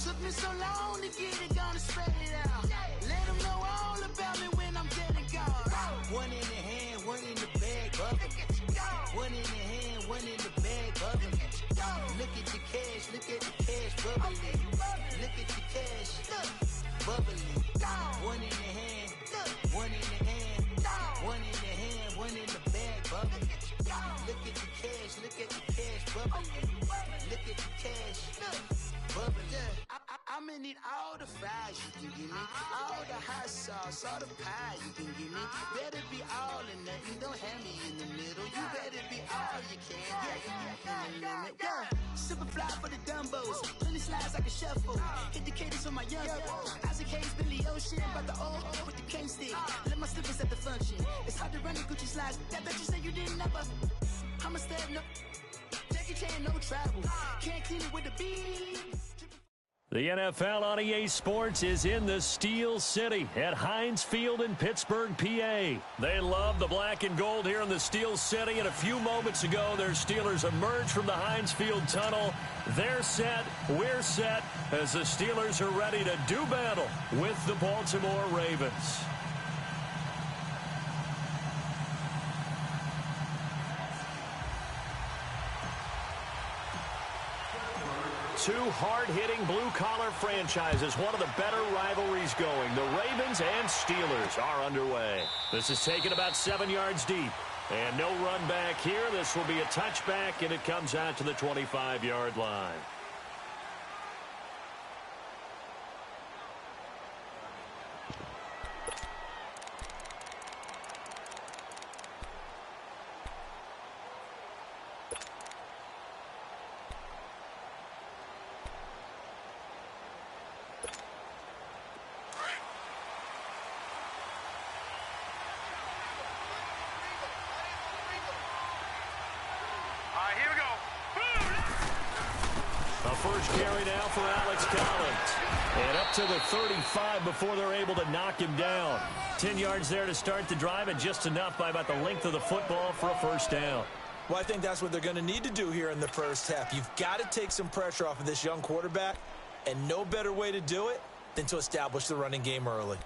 Took me so long to get it, gonna spread it out. Let them know all about me when I'm dead and gone. One in the hand, one in the bag, bubbling. One in the hand, one in the bag, bubbling. Look at the cash, bubbling. Look at the cash, bubbling. One in the hand, one in the hand, one in the hand, one in the bag, bubbling. Look at the cash, bubbling. Look at the cash, bubbling. I'ma need all the fries you can give me, all the hot sauce, all the pie you can give me. Better be all or nothing, don't have me in the middle. You better be all you can, yeah. Super fly for the dumbos, plenty slides I can shuffle. Hit the cadence on my young Isaac Hayes, Billy Ocean, but the old with the cane stick. Let my slippers at the function. It's hard to run the Gucci slides. That bet you say you didn't never. I'm a step no. Jackie Chan, no travel. Can't clean it with the beat. The NFL on EA Sports is in the Steel City at Heinz Field in Pittsburgh, PA. They love the black and gold here in the Steel City, and a few moments ago, their Steelers emerged from the Heinz Field tunnel. They're set, we're set, as the Steelers are ready to do battle with the Baltimore Ravens. Two hard-hitting blue-collar franchises, one of the better rivalries going. The Ravens and Steelers are underway. This is taken about 7 yards deep. And no run back here. This will be a touchback, and it comes out to the 25-yard line. First carry now for Alex Collins. And up to the 35 before they're able to knock him down. 10 yards there to start the drive, and just enough by about the length of the football for a first down. Well, I think that's what they're going to need to do here in the first half. You've got to take some pressure off of this young quarterback, and no better way to do it than to establish the running game early.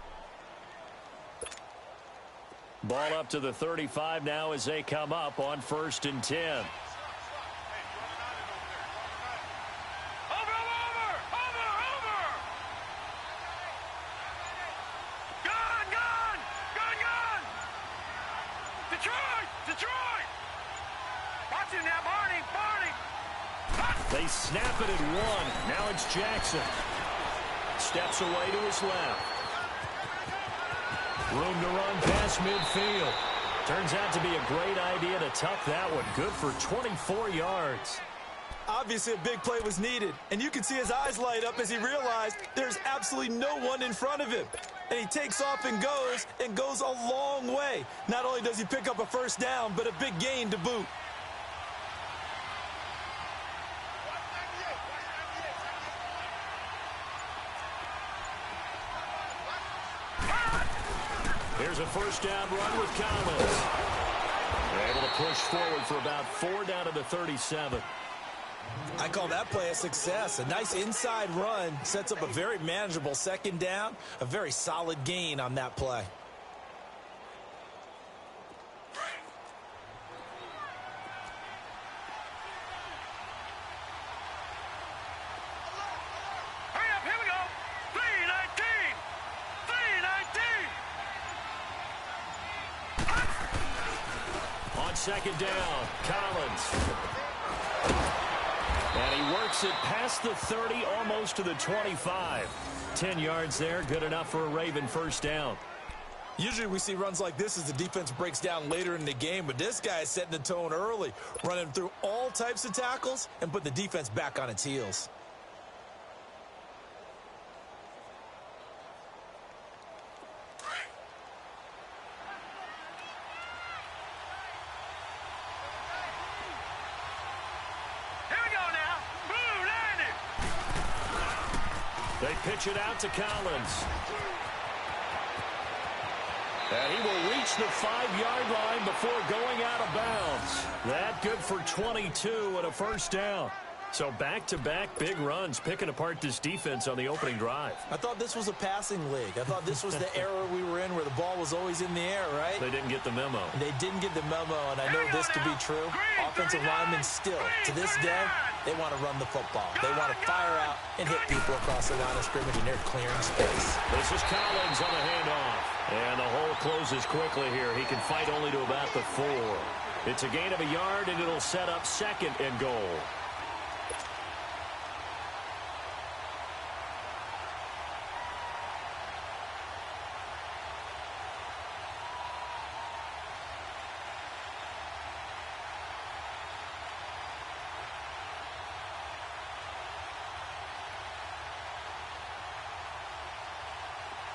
Ball up to the 35 now as they come up on 1st and 10. They snap it at 1. Now it's Jackson. Steps away to his left. Room to run past midfield. Turns out to be a great idea to tuck that one. Good for 24 yards. Obviously, a big play was needed, and you can see his eyes light up as he realized there's absolutely no one in front of him. And he takes off and goes a long way. Not only does he pick up a first down, but a big gain to boot. Here's a first down run with Collins. They're able to push forward for about 4 down to the 37. I call that play a success. A nice inside run sets up a very manageable second down. A very solid gain on that play. Hurry up, here we go. 319. 319. On second down, Collins. And he works it past the 30, almost to the 25. 10 yards there, good enough for a Raven first down. Usually we see runs like this as the defense breaks down later in the game, but this guy is setting the tone early, running through all types of tackles and put the defense back on its heels. They pitch it out to Collins. And he will reach the 5-yard line before going out of bounds. That good for 22 and a first down. So back-to-back big runs, picking apart this defense on the opening drive. I thought this was a passing league. I thought this was the era we were in where the ball was always in the air, right? They didn't get the memo. They didn't get the memo, and I know this to be true. Offensive linemen still, to this day, they want to run the football. They want to fire out and hit people across the line of scrimmage, and they're clearing space. This is Collins on the handoff. And the hole closes quickly here. He can fight only to about the 4. It's a gain of a yard, and it'll set up 2nd and goal.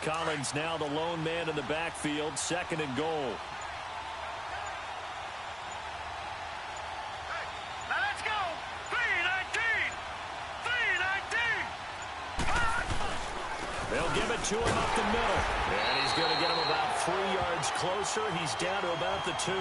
Collins now the lone man in the backfield, 2nd and goal. Now let's go. 3-19. 3-19. They'll give it to him up the middle. And he's going to get him about 3 yards closer. He's down to about the 2.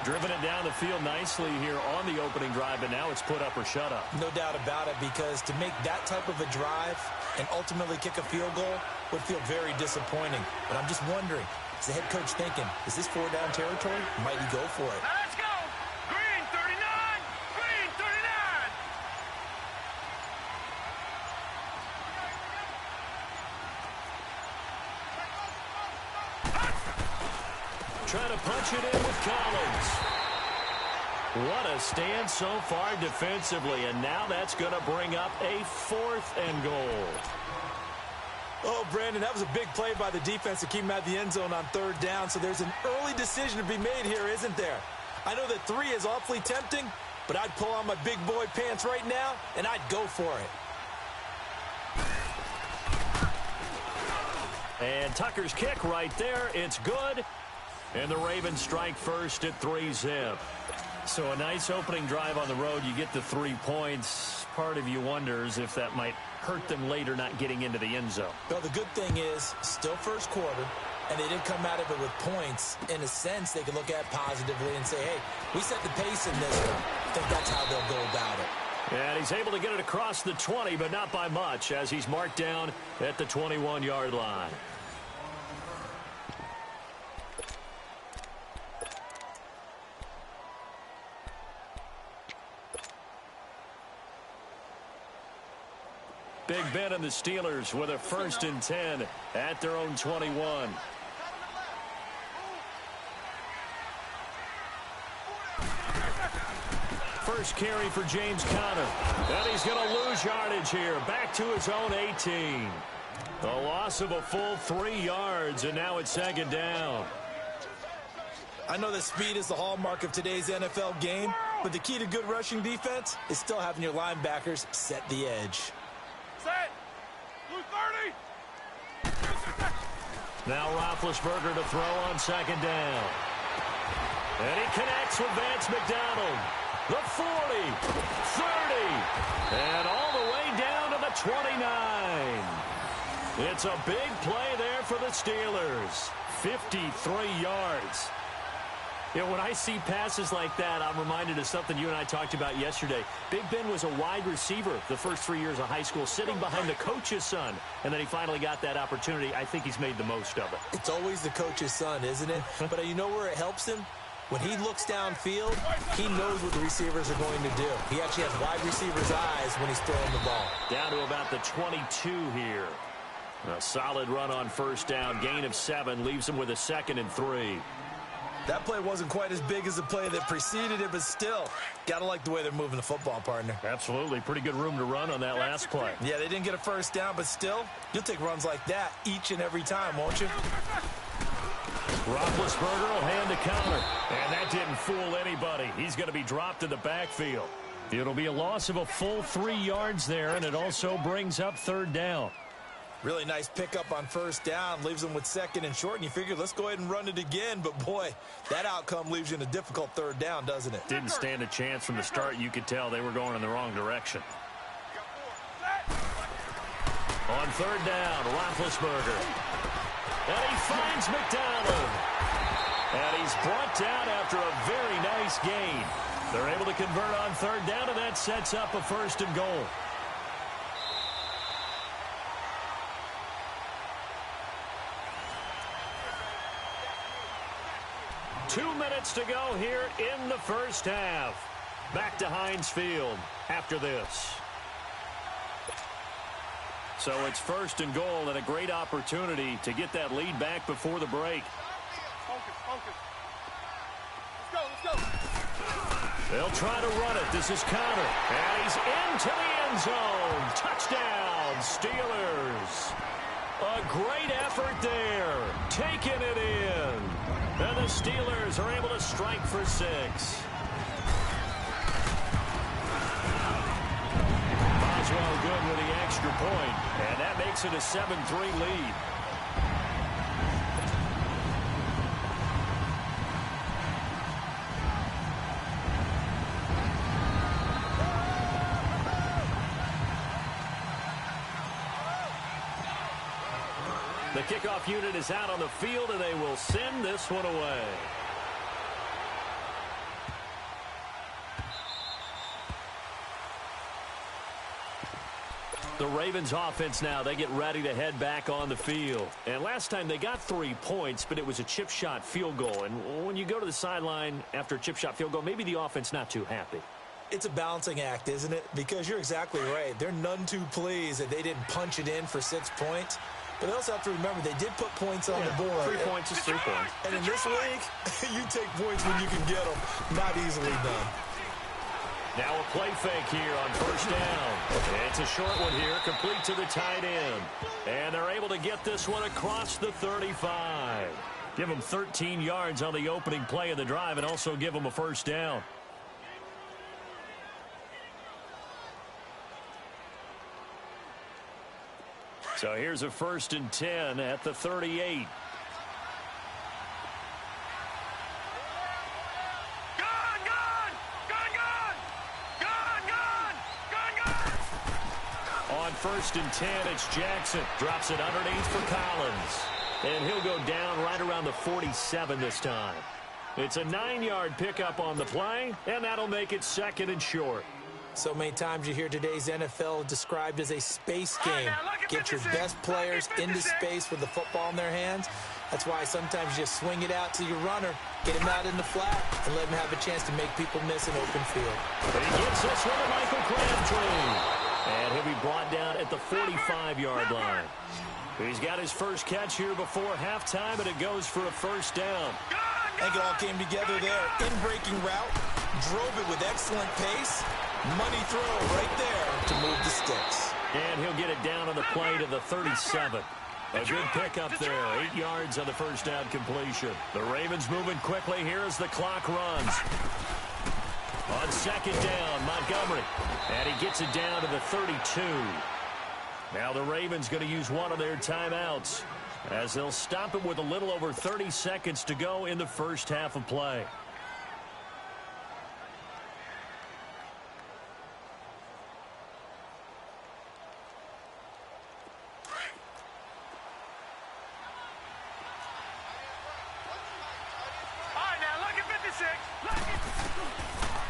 Driven it down the field nicely here on the opening drive, but now it's put up or shut up. No doubt about it, because to make that type of a drive and ultimately kick a field goal would feel very disappointing. But I'm just wondering, is the head coach thinking, is this 4-down territory? Might he go for it? Now let's go. Green 39. Green 39. Trying to punch it in with Collins. What a stand so far defensively, and now that's going to bring up a 4th and goal. Oh, Brandon, that was a big play by the defense to keep him at the end zone on 3rd down, so there's an early decision to be made here, isn't there? I know that 3 is awfully tempting, but I'd pull on my big boy pants right now, and I'd go for it. And Tucker's kick right there. It's good. And the Ravens strike first at 3-zip. So a nice opening drive on the road. You get the 3 points. Part of you wonders if that might hurt them later not getting into the end zone. Well, the good thing is, still first quarter, and they didn't come out of it with points. In a sense, they could look at it positively and say, hey, we set the pace in this one. I think that's how they'll go about it. And he's able to get it across the 20, but not by much, as he's marked down at the 21-yard line. Big Ben and the Steelers with a 1st and 10 at their own 21. First carry for James Conner. And he's going to lose yardage here. Back to his own 18. A loss of a full 3 yards, and now it's 2nd down. I know that speed is the hallmark of today's NFL game, but the key to good rushing defense is still having your linebackers set the edge. Set. Blue 30. Now Roethlisberger to throw on 2nd down. And he connects with Vance McDonald. The 40, 30, and all the way down to the 29. It's a big play there for the Steelers. 53 yards. You know, when I see passes like that, I'm reminded of something you and I talked about yesterday. Big Ben was a wide receiver the first 3 years of high school, sitting behind the coach's son, and then he finally got that opportunity. I think he's made the most of it. It's always the coach's son, isn't it? But you know where it helps him? When he looks downfield, he knows what the receivers are going to do. He actually has wide receivers' eyes when he's throwing the ball. Down to about the 22 here. A solid run on 1st down. Gain of 7 leaves him with a 2nd and 3. That play wasn't quite as big as the play that preceded it, but still, gotta like the way they're moving the football, partner. Absolutely. Pretty good room to run on that last play. Yeah, they didn't get a 1st down, but still, you'll take runs like that each and every time, won't you? Roethlisberger will hand to Conner. And that didn't fool anybody. He's going to be dropped in the backfield. It'll be a loss of a full 3 yards there, and it also brings up 3rd down. Really nice pickup on 1st down. Leaves them with 2nd and short, and you figure, let's go ahead and run it again. But, boy, that outcome leaves you in a difficult 3rd down, doesn't it? Didn't stand a chance from the start. You could tell they were going in the wrong direction. On 3rd down, Roethlisberger. And he finds McDonald. And he's brought down after a very nice gain. They're able to convert on third down, and that sets up a first and goal. Two minutes to go here in the first half. Back to Heinz Field after this. So it's first and goal and a great opportunity to get that lead back before the break. Focus. Let's go. They'll try to run it. This is Connor. And he's into the end zone. Touchdown, Steelers. A great effort there. Taking it in. And the Steelers are able to strike for 6. Boswell good with the extra point. And that makes it a 7-3 lead. The kickoff unit is out on the field, and they will send this one away. The Ravens offense now, they get ready to head back on the field. And last time they got 3 points, but it was a chip shot field goal. And when you go to the sideline after a chip shot field goal, maybe the offense not too happy. It's a balancing act, isn't it? Because you're exactly right. They're none too pleased that they didn't punch it in for 6 points. But they also have to remember they did put points on the board. 3 points is 3 points. And in this league, you take points when you can get them. Not easily done. Now a play fake here on first down. It's a short one here, complete to the tight end. And they're able to get this one across the 35. Give them 13 yards on the opening play of the drive and also give them a first down. So here's a 1st and 10 at the 38. On 1st and 10, it's Jackson. Drops it underneath for Collins. And he'll go down right around the 47 this time. It's a 9-yard pickup on the play, and that'll make it 2nd and short. So many times you hear today's NFL described as a space game. Get your best players into space with the football in their hands. That's why sometimes you just swing it out to your runner, get him out in the flat, and let him have a chance to make people miss an open field. But he gets this one to Michael Crabtree. And he'll be brought down at the 45-yard line. He's got his first catch here before halftime, and it goes for a first down. I think it all came together there. In-breaking route, drove it with excellent pace. Money throw right there to move the sticks. And he'll get it down on the play to the 37. A good pickup there. 8 yards on the first down completion. The Ravens moving quickly here as the clock runs. On 2nd down, Montgomery. And he gets it down to the 32. Now the Ravens going to use one of their timeouts as they'll stop it with a little over 30 seconds to go in the first half of play.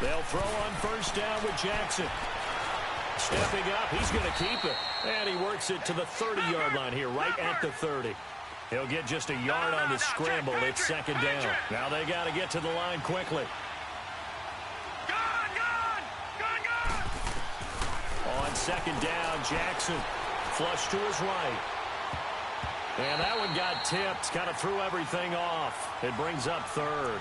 They'll throw on first down with Jackson. Stepping up, he's going to keep it. And he works it to the 30-yard line here, right at the 30. He'll get just a yard on the scramble. It's 2nd down. Now they got to get to the line quickly. On 2nd down, Jackson. Flush to his right. And that one got tipped. Kind of threw everything off. It brings up 3rd.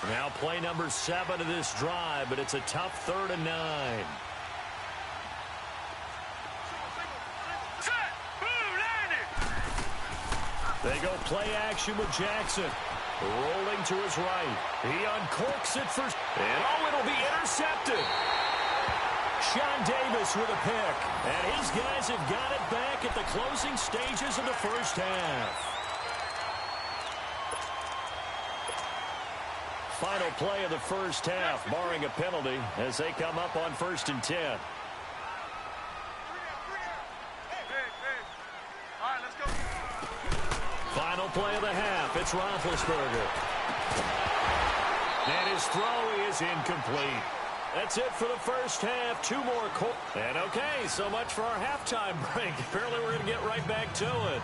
Now play number 7 of this drive, but it's a tough 3rd and 9. They go play action with Jackson. Rolling to his right. He uncorks it first. And it'll be intercepted. Sean Davis with a pick. And his guys have got it back at the closing stages of the first half. Final play of the first half, barring a penalty, as they come up on 1st and 10. All right, let's go. Final play of the half. It's Roethlisberger. And his throw is incomplete. That's it for the first half. 2 more. And okay, so much for our halftime break. Apparently we're going to get right back to it.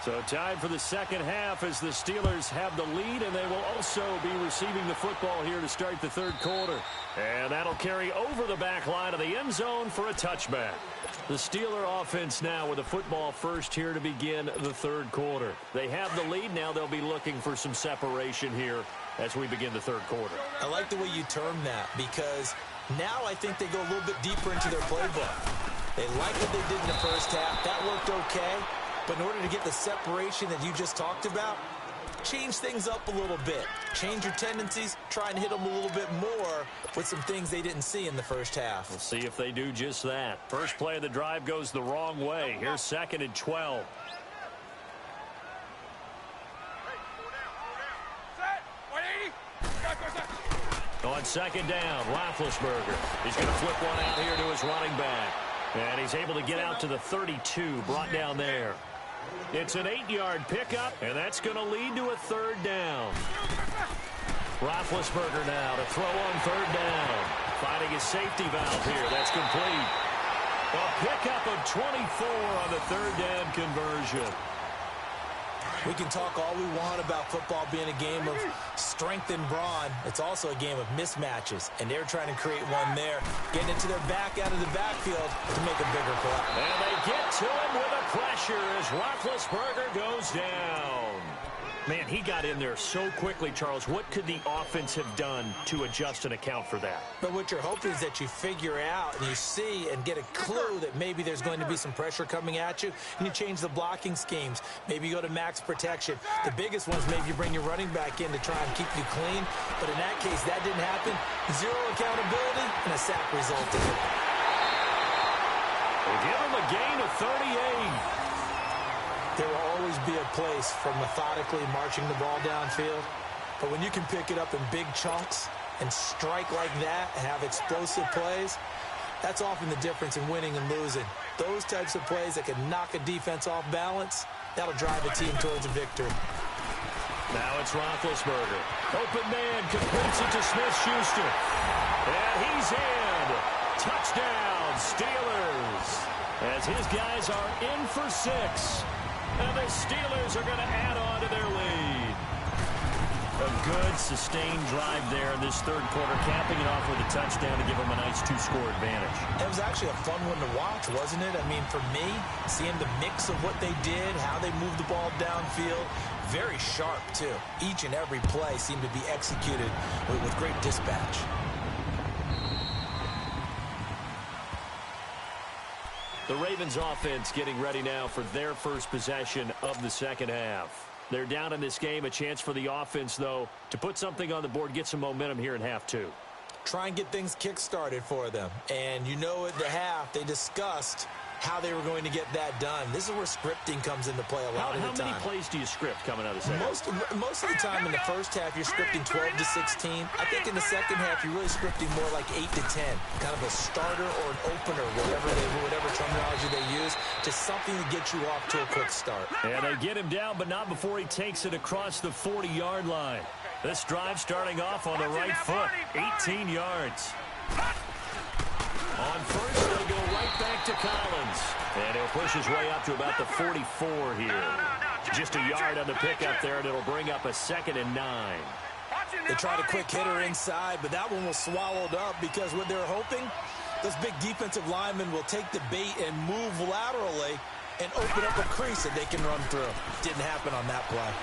So time for the second half as the Steelers have the lead, and they will also be receiving the football here to start the third quarter. And that'll carry over the back line of the end zone for a touchback. The Steeler offense now with the football first here to begin the third quarter. They have the lead. Now they'll be looking for some separation here as we begin the third quarter. I like the way you term that, because now I think they go a little bit deeper into their playbook. They like what they did in the first half. That worked okay. But in order to get the separation that you just talked about, change things up a little bit. Change your tendencies, try and hit them a little bit more with some things they didn't see in the first half. We'll see if they do just that. First play of the drive goes the wrong way. Here's 2nd and 12. On 2nd down, Roethlisberger. He's going to flip one out here to his running back. And he's able to get out to the 32, brought down there. It's an 8-yard pickup, and that's going to lead to a 3rd down. Roethlisberger now to throw on 3rd down. Finding his safety valve here. That's complete. A pickup of 24 on the 3rd down conversion. We can talk all we want about football being a game of strength and brawn. It's also a game of mismatches, and they're trying to create one there, getting into their back out of the backfield to make a bigger play. And they get to him with a pressure as Roethlisberger goes down. Man, he got in there so quickly, Charles. What could the offense have done to adjust and account for that? But what you're hoping is that you figure out and you see and get a clue that maybe there's going to be some pressure coming at you, and you change the blocking schemes. Maybe you go to max protection. The biggest ones, maybe you bring your running back in to try and keep you clean. But in that case, that didn't happen. 0 accountability, and a sack resulted. They give him a gain of 38. There will always be a place for methodically marching the ball downfield. But when you can pick it up in big chunks and strike like that and have explosive plays, that's often the difference in winning and losing. Those types of plays that can knock a defense off balance, that'll drive a team towards a victory. Now it's Roethlisberger. Open man completes it to Smith-Schuster. And he's in. Touchdown, Steelers. As his guys are in for 6. And the Steelers are going to add on to their lead. A good, sustained drive there in this third quarter, capping it off with a touchdown to give them a nice 2-score advantage. It was actually a fun one to watch, wasn't it? I mean, for me, seeing the mix of what they did, how they moved the ball downfield, very sharp, too. Each and every play seemed to be executed with great dispatch. The Ravens offense getting ready now for their first possession of the second half. They're down in this game. A chance for the offense, though, to put something on the board, get some momentum here in half 2. Try and get things kick-started for them. And you know at the half, they discussed how they were going to get that done. This is where scripting comes into play a lot of the time. How many plays do you script coming out of the second? Most of the time in the first half, you're scripting 12 to 16. I think in the second half, you're really scripting more like 8 to 10. Kind of a starter or an opener, whatever terminology they use, just something to get you off to a quick start. And they get him down, but not before he takes it across the 40-yard line. This drive starting off on the right foot, 18 yards. On first, they go right back to Collins. And he'll push his way up to about the 44 here. Just a yard on the pickup there, and it'll bring up a 2nd and 9. They tried a quick hitter inside, but that one was swallowed up because what they're hoping, those big defensive linemen will take the bait and move laterally and open up a crease that they can run through. Didn't happen on that play.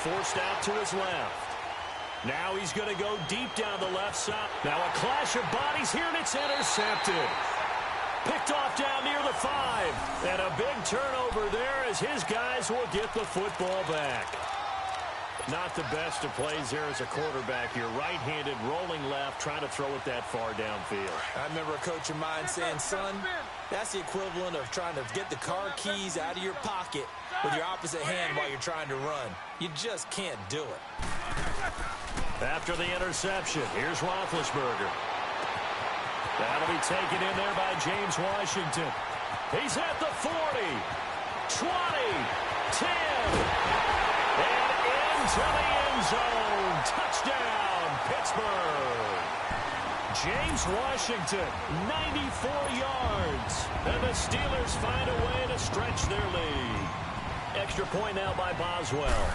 Forced out to his left. Now he's going to go deep down the left side. Now a clash of bodies here, and it's intercepted. Picked off down near the 5. And a big turnover there as his guys will get the football back. Not the best of plays there as a quarterback. You're right-handed, rolling left, trying to throw it that far downfield. I remember a coach of mine saying, son, that's the equivalent of trying to get the car keys out of your pocket with your opposite hand while you're trying to run. You just can't do it. After the interception, here's Roethlisberger. That'll be taken in there by James Washington. He's at the 40, 20, 10. And into the end zone. Touchdown, Pittsburgh. James Washington, 94 yards. And the Steelers find a way to stretch their lead. Extra point now by Boswell.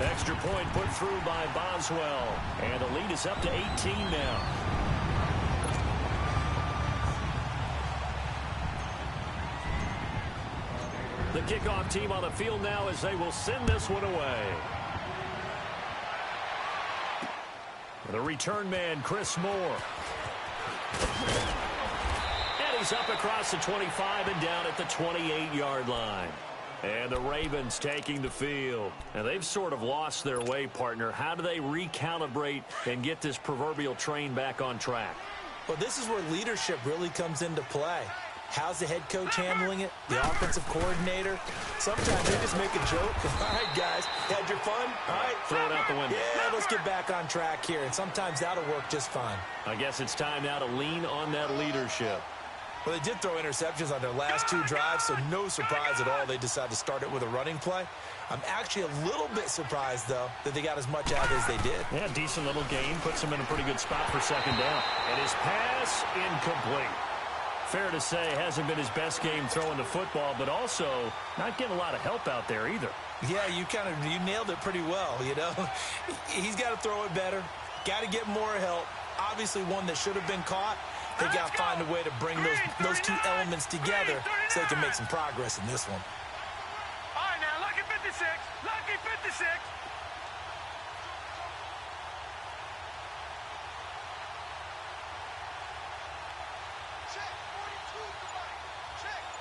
Extra point put through by Boswell. And the lead is up to 18 now. The kickoff team on the field now as they will send this one away. The return man, Chris Moore. And he's up across the 25 and down at the 28-yard line. And the Ravens taking the field. And they've sort of lost their way, partner. How do they recalibrate and get this proverbial train back on track? Well, this is where leadership really comes into play. How's the head coach handling it? The offensive coordinator? Sometimes they just make a joke. All right, guys, had your fun? All right. Throw it out the window. Yeah, let's get back on track here. And sometimes that'll work just fine. I guess it's time now to lean on that leadership. Well, they did throw interceptions on their last two drives, so no surprise at all they decided to start it with a running play. I'm actually a little bit surprised, though, that they got as much out as they did. Yeah, decent little gain. Puts them in a pretty good spot for second down. And his pass incomplete. Fair to say, hasn't been his best game throwing the football, but also not getting a lot of help out there either. Yeah, you nailed it pretty well, you know. He's got to throw it better. Got to get more help. Obviously one that should have been caught. They got to find a way to bring those two elements together so they can make some progress in this one. All right, now, lucky 56. Lucky 56.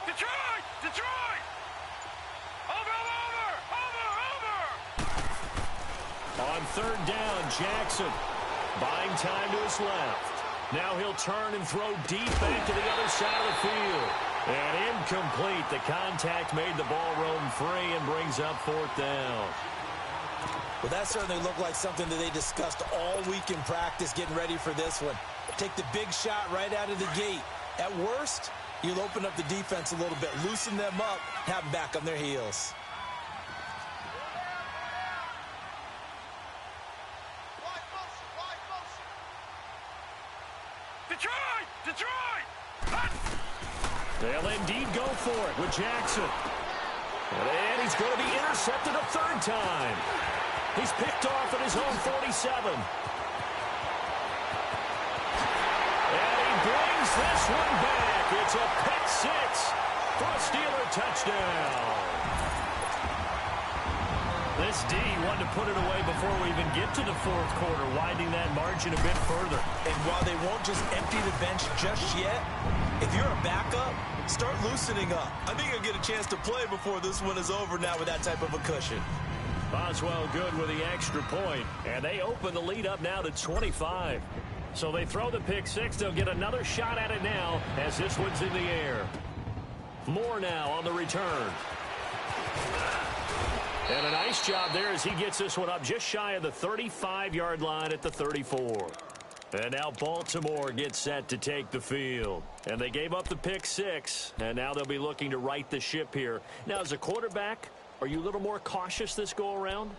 Detroit! Detroit! Over! On third down, Jackson buying time to his left. Now he'll turn and throw deep back to the other side of the field. And incomplete. The contact made the ball roam free and brings up fourth down. Well, that certainly looked like something that they discussed all week in practice getting ready for this one. Take the big shot right out of the gate. At worst, you'll open up the defense a little bit, loosen them up, have them back on their heels. Detroit! Detroit! They'll indeed go for it with Jackson. And he's going to be intercepted a third time. He's picked off at his own 47. And he brings this one back. It's a pick six for a Steeler touchdown. This D wanted to put it away before we even get to the fourth quarter, widening that margin a bit further. And while they won't just empty the bench just yet, if you're a backup, start loosening up. I think you'll get a chance to play before this one is over now with that type of a cushion. Boswell good with the extra point, and they open the lead up now to 25. So they throw the pick six. They'll get another shot at it now as this one's in the air. Moore now on the return. And a nice job there as he gets this one up just shy of the 35-yard line at the 34. And now Baltimore gets set to take the field. And they gave up the pick six, and now they'll be looking to right the ship here. Now, as a quarterback, are you a little more cautious this go-around?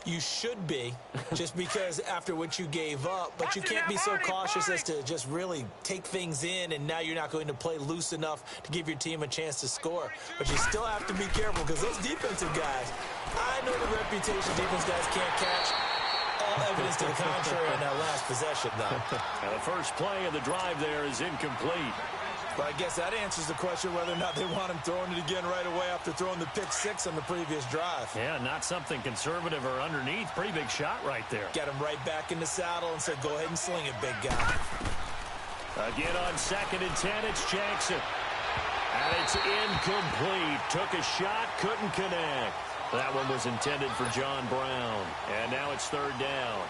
You should be, just because after what you gave up, but you can't be so cautious as to just really take things in, and now you're not going to play loose enough to give your team a chance to score. But you still have to be careful, because those defensive guys, I know the reputation defense guys can't catch. All evidence to the contrary on that last possession, though. And the first play of the drive there is incomplete. But I guess that answers the question whether or not they want him throwing it again right away after throwing the pick six on the previous drive. Yeah, not something conservative or underneath. Pretty big shot right there. Got him right back in the saddle and said, go ahead and sling it, big guy. Again on 2nd and 10, it's Jackson. And it's incomplete. Took a shot, couldn't connect. That one was intended for John Brown. And now it's third down.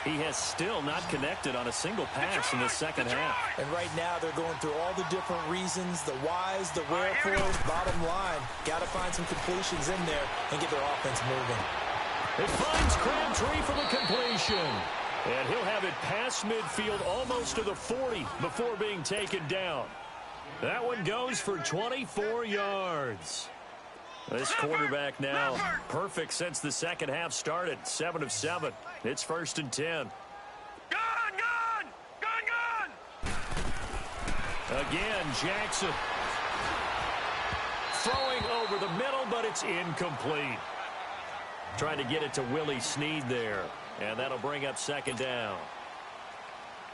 He has still not connected on a single pass in the second half. And right now they're going through all the different reasons, the whys, the wherefores. Bottom line, got to find some completions in there and get their offense moving. It finds Crabtree for the completion. And he'll have it past midfield almost to the 40 before being taken down. That one goes for 24 yards. This quarterback now perfect since the second half started. 7 of 7. It's 1st and 10. Gun! Again, Jackson. Throwing over the middle, but it's incomplete. Trying to get it to Willie Snead there. And that'll bring up second down.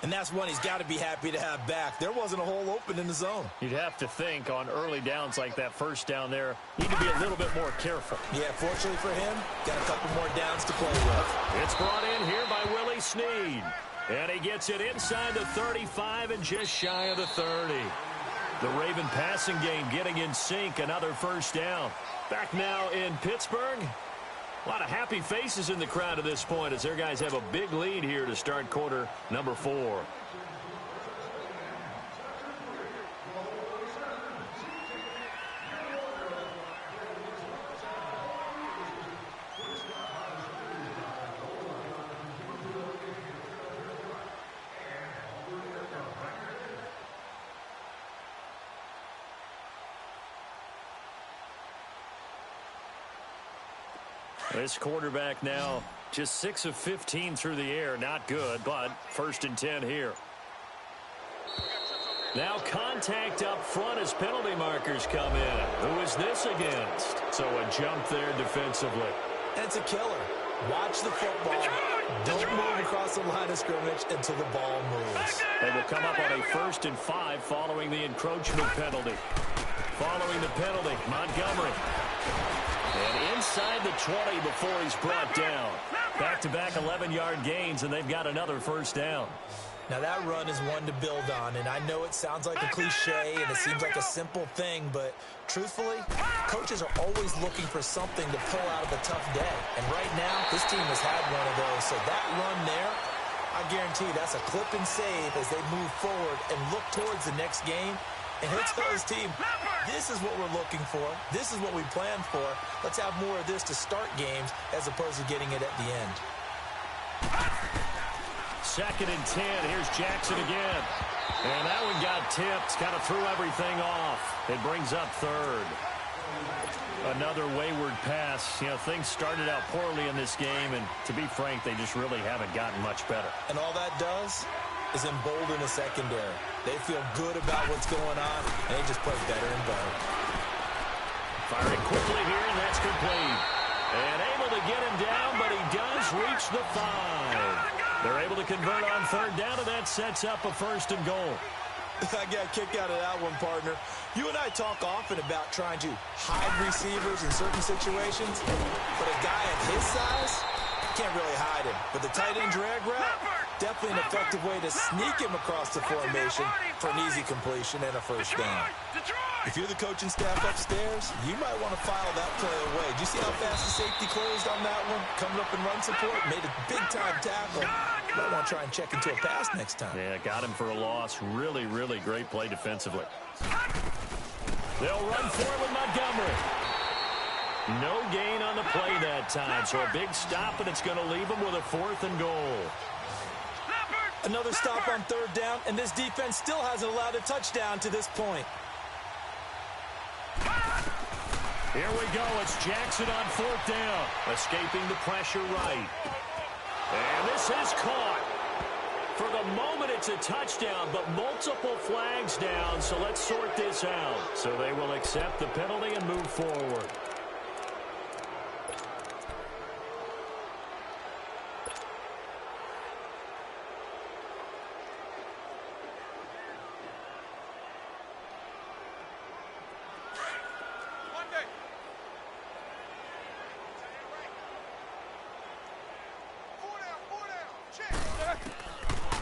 And that's one he's got to be happy to have back. There wasn't a hole open in the zone. You'd have to think on early downs like that first down there, need to be a little bit more careful. Yeah, fortunately for him, got a couple more downs to play with. It's brought in here by Willie Snead. And he gets it inside the 35 and just shy of the 30. The Raven passing game getting in sync, another first down. Back now in Pittsburgh. A lot of happy faces in the crowd at this point as their guys have a big lead here to start quarter number 4. This quarterback now just 6 of 15 through the air. Not good, but 1st and 10 here. Now contact up front as penalty markers come in. Who is this against? So a jump there defensively. And it's a killer. Watch the football. Don't move across the line of scrimmage until the ball moves. They will come up on a 1st and 5 following the encroachment penalty. Following the penalty, Montgomery. And inside the 20 before he's brought down. Back-to-back 11-yard gains, and they've got another first down. Now that run is one to build on, and I know it sounds like a cliche and it seems like a simple thing, but truthfully, coaches are always looking for something to pull out of a tough day. And right now, this team has had one of those, so that run there, I guarantee that's a clip and save as they move forward and look towards the next game. And he'll tell his team, this is what we're looking for. This is what we planned for. Let's have more of this to start games as opposed to getting it at the end. 2nd and 10. Here's Jackson again. And that one got tipped. Kind of threw everything off. It brings up 3rd. Another wayward pass. You know, things started out poorly in this game, and to be frank, they just really haven't gotten much better. And all that does is embolden the secondary. They feel good about what's going on, and they just play better and better. Firing quickly here, and that's complete. And able to get him down, but he does reach the 5. They're able to convert on 3rd down, and that sets up a 1st and goal. I got a kick out of that one, partner. You and I talk often about trying to hide receivers in certain situations, but a guy at his size can't really hide him. But the tight end drag route, definitely an effective way to sneak him across the formation for an easy completion and a first down. If you're the coaching staff upstairs, you might want to file that play away. Did you see how fast the safety closed on that one? Coming up in run support, made a big-time tackle. You might want to try and check into a pass next time. Yeah, got him for a loss. Really, really great play defensively. They'll run for it with Montgomery. No gain on the play that time, so a big stop, and it's going to leave them with a 4th and goal. Another stop on 3rd down, and this defense still hasn't allowed a touchdown to this point. Here we go. It's Jackson on 4th down. Escaping the pressure right. And this is caught. For the moment, it's a touchdown, but multiple flags down, so let's sort this out. So they will accept the penalty and move forward.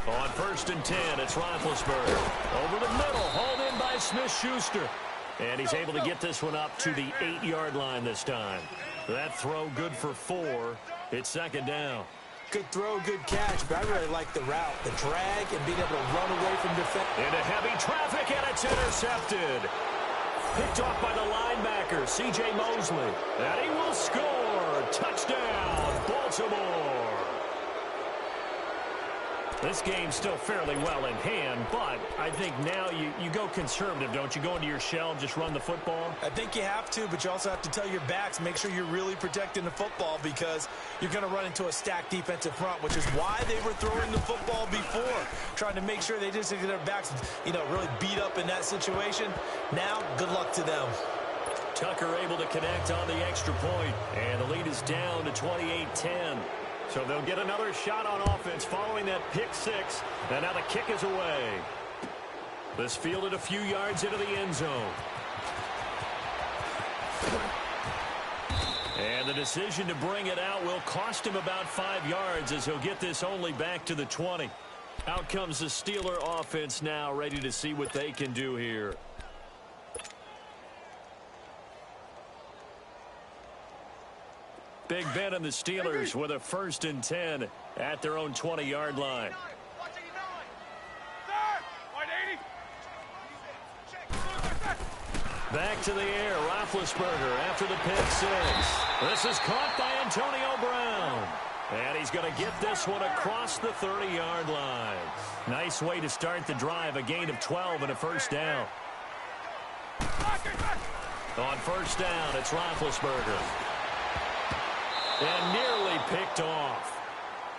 On 1st and 10, it's Roethlisberger. Over the middle, hauled in by Smith-Schuster. And he's able to get this one up to the 8-yard line this time. That throw good for 4. It's second down. Good throw, good catch, but I really like the route, the drag, and being able to run away from defense. Into heavy traffic, and it's intercepted. Picked off by the linebacker, C.J. Mosley. And he will score. Touchdown, Baltimore. This game's still fairly well in hand, but I think now you go conservative, don't you? Go into your shell, just run the football? I think you have to, but you also have to tell your backs, make sure you're really protecting the football because you're going to run into a stacked defensive front, which is why they were throwing the football before, trying to make sure they just get their backs, really beat up in that situation. Now, good luck to them. Tucker able to connect on the extra point, and the lead is down to 28-10. So they'll get another shot on offense following that pick 6. And now the kick is away. This fielded a few yards into the end zone. And the decision to bring it out will cost him about 5 yards as he'll get this only back to the 20. Out comes the Steeler offense now, ready to see what they can do here. Big Ben and the Steelers with a 1st and 10 at their own 20-yard line. Back to the air, Roethlisberger after the pick 6. This is caught by Antonio Brown. And he's going to get this one across the 30-yard line. Nice way to start the drive, a gain of 12 and a 1st down. On 1st down, it's Roethlisberger. And nearly picked off.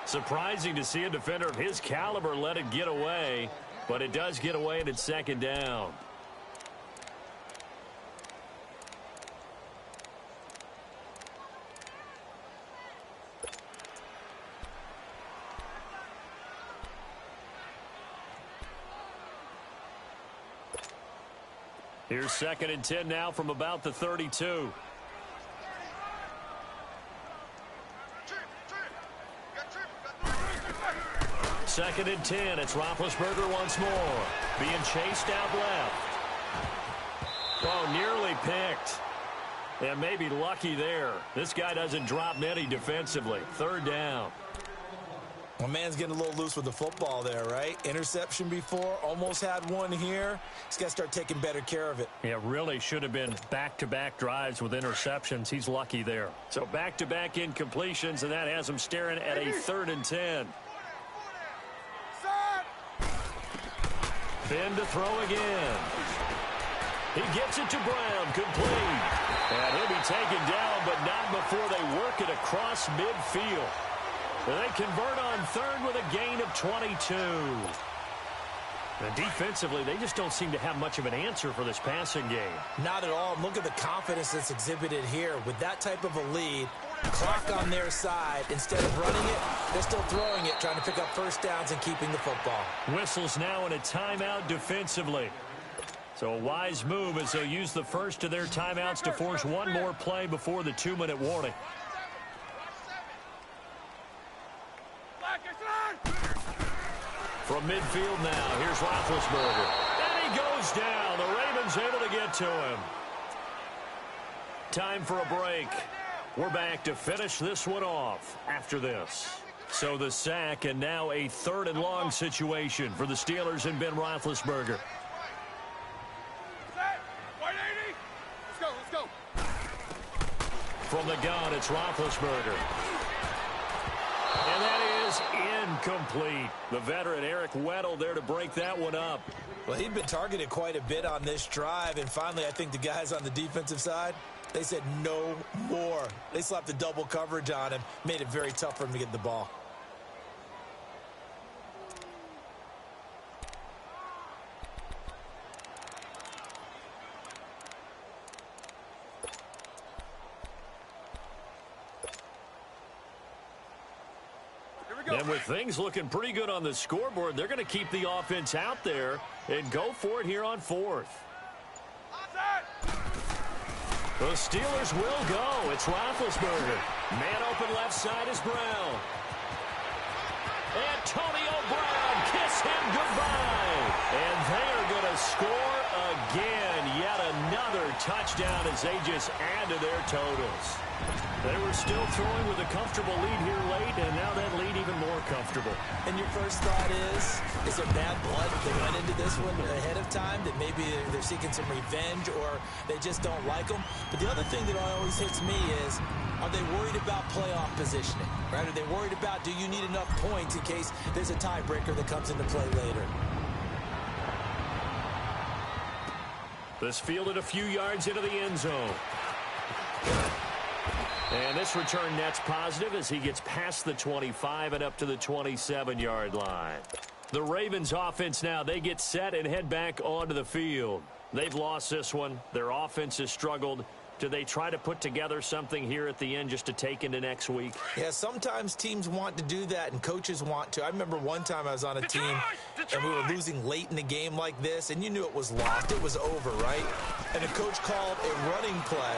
Surprising to see a defender of his caliber let it get away, but it does get away and it's 2nd down. Here's 2nd and 10 now from about the 32. 2nd and 10. It's Roethlisberger once more. Being chased out left. Oh, nearly picked. And maybe lucky there. This guy doesn't drop many defensively. 3rd down. Well, man's getting a little loose with the football there, right? Interception before, almost had one here. He's got to start taking better care of it. Yeah, really should have been back-to-back drives with interceptions. He's lucky there. So back-to-back incompletions, and that has him staring at a 3rd and 10. Ben to throw again. He gets it to Brown, complete. And he'll be taken down, but not before they work it across midfield. They convert on 3rd with a gain of 22. And defensively, they just don't seem to have much of an answer for this passing game. Not at all. Look at the confidence that's exhibited here. With that type of a lead, clock on their side, instead of running it, they're still throwing it, trying to pick up 1st downs and keeping the football. Whistles now in a timeout defensively. So a wise move as they'll use the first of their timeouts to force one more play before the 2-minute warning. From midfield now, here's Roethlisberger. And he goes down. The Ravens able to get to him. Time for a break. We're back to finish this one off after this. So the sack, and now a 3rd and long situation for the Steelers and Ben Roethlisberger. Let's go. From the gun, it's Roethlisberger. And that is incomplete. The veteran Eric Weddle there to break that one up. Well, he'd been targeted quite a bit on this drive, and finally I think the guys on the defensive side, they said no more. They slapped the double coverage on him, made it very tough for him to get the ball. And with things looking pretty good on the scoreboard, they're going to keep the offense out there and go for it here on 4th. The Steelers will go. It's Roethlisberger. Man open left side is Brown. Antonio Brown, kiss him goodbye. And they are going to score again. Yet another touchdown as they just add to their totals. They were still throwing with a comfortable lead here late, and now that lead even more comfortable. And your first thought is there bad blood? They went into this one ahead of time, that maybe they're seeking some revenge, or they just don't like them. But the other thing that always hits me is, are they worried about playoff positioning? Right? Are they worried about, do you need enough points in case there's a tiebreaker that comes into play later? This fielded a few yards into the end zone. And this return net's positive as he gets past the 25 and up to the 27-yard line. The Ravens offense now, they get set and head back onto the field. They've lost this one. Their offense has struggled. Do they try to put together something here at the end just to take into next week? Yeah, sometimes teams want to do that and coaches want to. I remember one time I was on a team and we were losing late in the game like this, and you knew it was lost. It was over, right? And the coach called a running play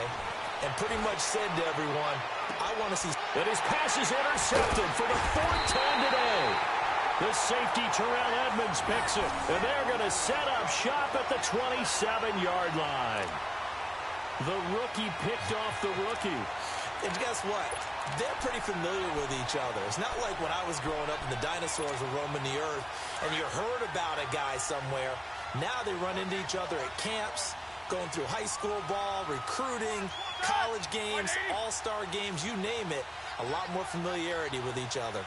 and pretty much said to everyone, I want to see... And his pass is intercepted for the fourth time today. The safety, Terrell Edmonds, picks it. And they're going to set up shop at the 27-yard line. The rookie picked off the rookie. And guess what? They're pretty familiar with each other. It's not like when I was growing up and the dinosaurs were roaming the earth and you heard about a guy somewhere. Now they run into each other at camps, going through high school ball, recruiting, college games, all-star games, you name it. A lot more familiarity with each other.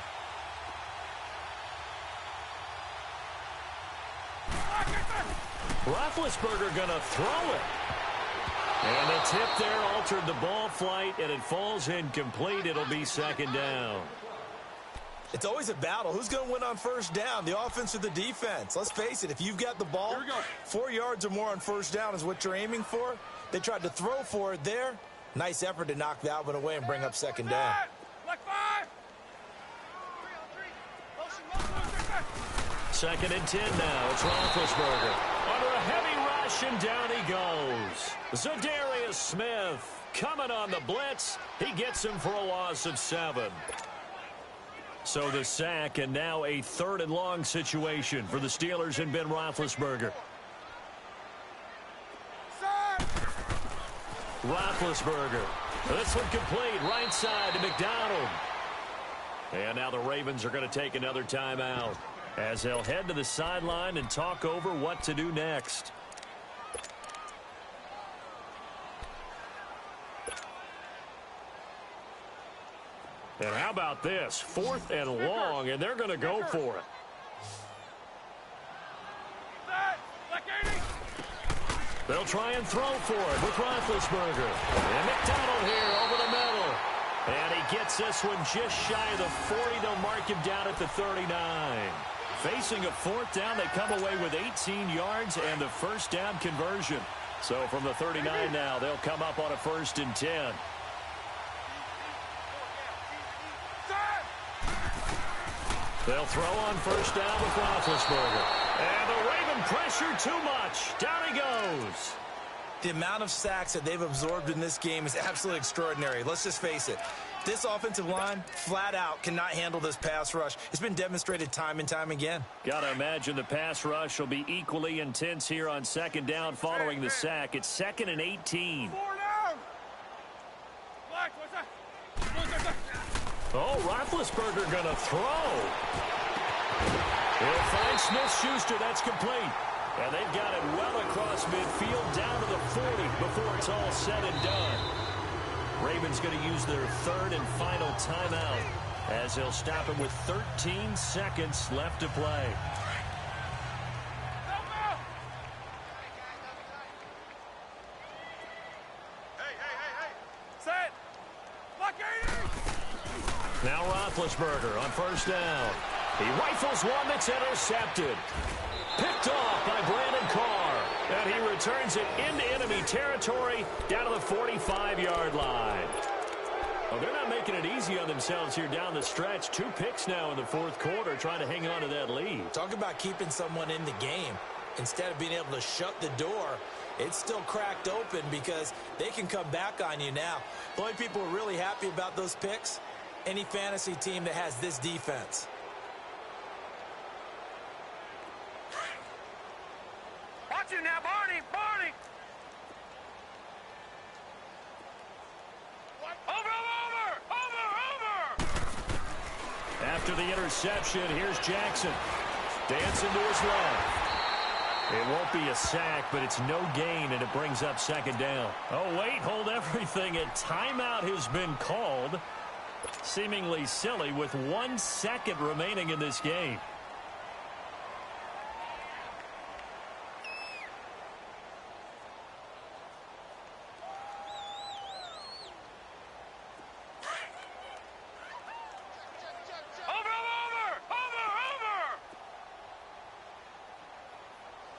Roethlisberger going to throw it. And the tip there altered the ball flight, and it falls incomplete. It'll be second down. It's always a battle. Who's going to win on first down, the offense or the defense? Let's face it, if you've got the ball, 4 yards or more on first down is what you're aiming for. They tried to throw for it there. Nice effort to knock that one away and bring up second down. Second and 10 now. It's Roethlisberger. Under a heavy rush, and down he goes. Zadarius Smith coming on the blitz. He gets him for a loss of 7. So the sack, and now a third and long situation for the Steelers and Ben Roethlisberger. Roethlisberger. This one complete. Right side to McDonald. And now the Ravens are going to take another timeout as they'll head to the sideline and talk over what to do next. And how about this? 4th and long, and they're going to go for it. They'll try and throw for it with Roethlisberger. And McDonald here over the middle. And he gets this one just shy of the 40. They'll mark him down at the 39. Facing a 4th down, they come away with 18 yards and the first down conversion. So from the 39 now, they'll come up on a 1st and 10. They'll throw on first down with Roethlisberger. And the Raven pressure too much. Down he goes. The amount of sacks that they've absorbed in this game is absolutely extraordinary. Let's just face it. This offensive line, flat out, cannot handle this pass rush. It's been demonstrated time and time again. Got to imagine the pass rush will be equally intense here on second down following the sack. It's 2nd and 18. Oh, Roethlisberger going to throw. He'll find Smith-Schuster. That's complete. And they've got it well across midfield down to the 40 before it's all said and done. Ravens going to use their 3rd and final timeout as they'll stop him with 13 seconds left to play. Set. Now Roethlisberger on first down. He rifles one that's intercepted. Picked off by Brandon Carr. And he returns it into enemy territory down to the 45-yard line. Well, they're not making it easy on themselves here down the stretch. 2 picks now in the 4th quarter trying to hang on to that lead. Talk about keeping someone in the game. Instead of being able to shut the door, it's still cracked open because they can come back on you now. The only people who are really happy about those picks, any fantasy team that has this defense. Watch it now, Barney! after the interception. Here's Jackson. Dancing to his left. It won't be a sack, but it's no gain, and it brings up second down. Oh, wait, hold everything. A timeout has been called. Seemingly silly with 1 second remaining in this game.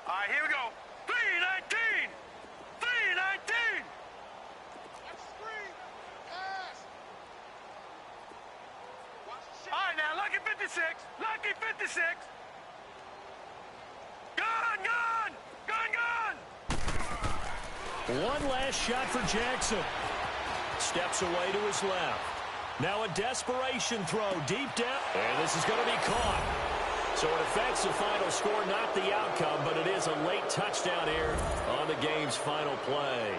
All right, here we go. 319! 319! All right, now, lucky 56. Lucky 56. Gun, gun! Gun, gun! One last shot for Jackson. Steps away to his left. Now a desperation throw deep down. And this is going to be caught. So it affects the final score, not the outcome, but it is a late touchdown here on the game's final play.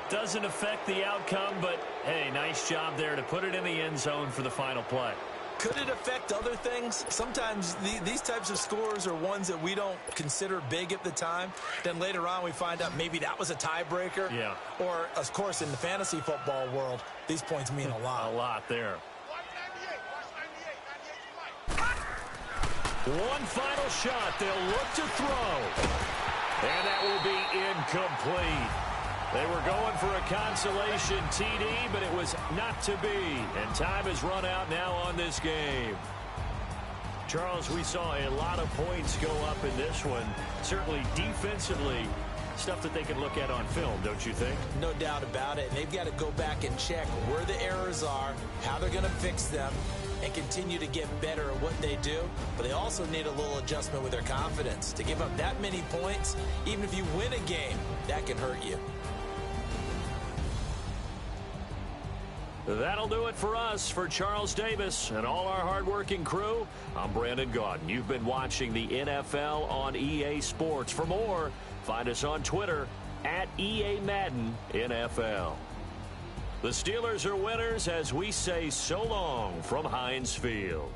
Doesn't affect the outcome, but, hey, nice job there to put it in the end zone for the final play. Could it affect other things? Sometimes these types of scores are ones that we don't consider big at the time. Then later on we find out maybe that was a tiebreaker. Yeah. Or, of course, in the fantasy football world, these points mean a lot. A lot there. One final shot. They'll look to throw. And that will be incomplete. They were going for a consolation TD, but it was not to be. And time has run out now on this game. Charles, we saw a lot of points go up in this one. Certainly defensively, stuff that they can look at on film, don't you think? No doubt about it. And they've got to go back and check where the errors are, how they're going to fix them, and continue to get better at what they do. But they also need a little adjustment with their confidence. To give up that many points, even if you win a game, that can hurt you. That'll do it for us. For Charles Davis and all our hardworking crew, I'm Brandon Gaudin. You've been watching the NFL on EA Sports. For more, find us on Twitter at EA Madden NFL. The Steelers are winners as we say so long from Heinz Field.